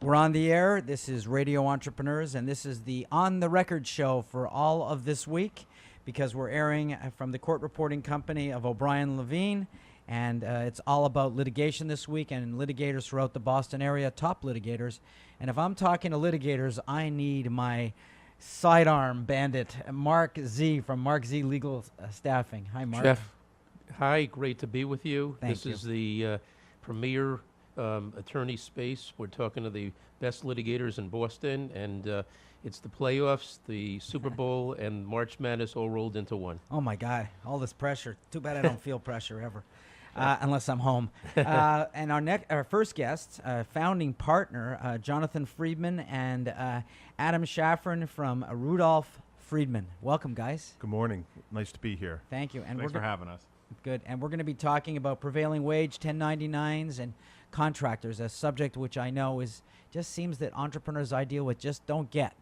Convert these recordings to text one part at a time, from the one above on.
We're on the air. This is Radio Entrepreneurs, and this is the On the Record show for all of this week because we're airing from the court reporting company of O'Brien Levine, and it's all about litigation this week and litigators throughout the Boston area, top litigators. And if I'm talking to litigators, I need my sidearm bandit, Mark Z from Mark Z Legal Staffing. Hi, Mark. Jeff, hi, great to be with you. Thank this you. is the premier attorney space. We're talking to the best litigators in Boston, and it's the playoffs, the Super Bowl, and March Madness all rolled into one. Oh, my God. All this pressure. Too bad I don't feel pressure ever, unless I'm home. And our first guest, founding partner, Jonathon Friedmann, and Adam Shafran from Rudolph Friedmann. Welcome, guys. Good morning. Nice to be here. Thank you. And Thanks for having us. Good. And we're going to be talking about prevailing wage, 1099s, and contractors, a subject which I know just seems that entrepreneurs I deal with just don't get.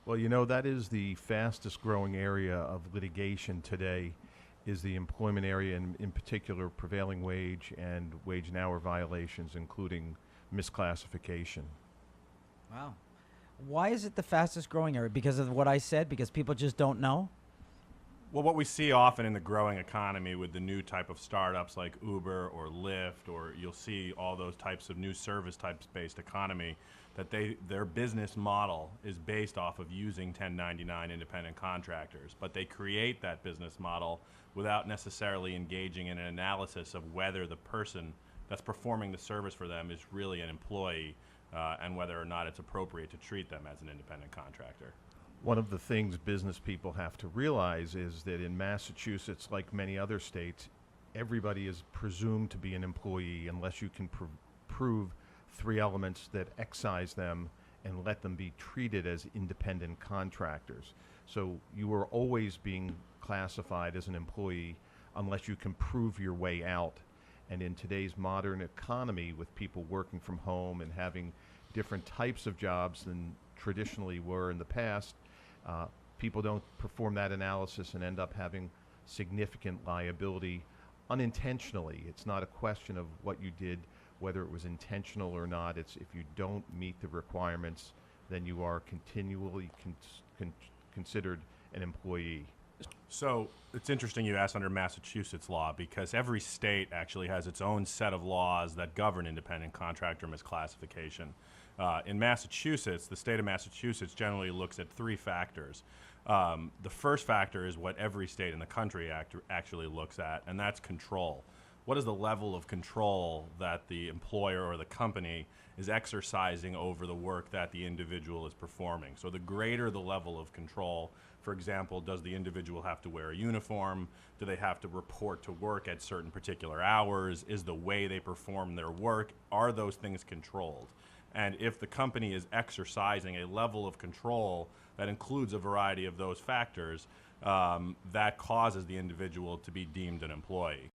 Well, you know, that is the fastest growing area of litigation today, is the employment area, and in particular prevailing wage and wage and hour violations, including misclassification. Wow. Why is it the fastest growing area? Because of what I said? Because people just don't know? Well, what we see often in the growing economy with the new type of startups like Uber or Lyft, or you'll see all those types of new service types-based economy, that their business model is based off of using 1099 independent contractors. But they create that business model without necessarily engaging in an analysis of whether the person that's performing the service for them is really an employee and whether or not it's appropriate to treat them as an independent contractor. One of the things business people have to realize is that in Massachusetts, like many other states, everybody is presumed to be an employee unless you can prove three elements that excise them and let them be treated as independent contractors. So you are always being classified as an employee unless you can prove your way out. And in today's modern economy, with people working from home and having different types of jobs than traditionally were in the past, people don't perform that analysis and end up having significant liability unintentionally. It's not a question of what you did, whether it was intentional or not. It's if you don't meet the requirements, then you are continually considered an employee. So it's interesting you asked under Massachusetts law, because every state actually has its own set of laws that govern independent contractor misclassification. In Massachusetts, the state of Massachusetts generally looks at three factors. The first factor is what every state in the country actually looks at, and that's control. What is the level of control that the employer or the company is exercising over the work that the individual is performing? So the greater the level of control, for example, does the individual have to wear a uniform? Do they have to report to work at certain particular hours? Is the way they perform their work, are those things controlled? And if the company is exercising a level of control that includes a variety of those factors, that causes the individual to be deemed an employee.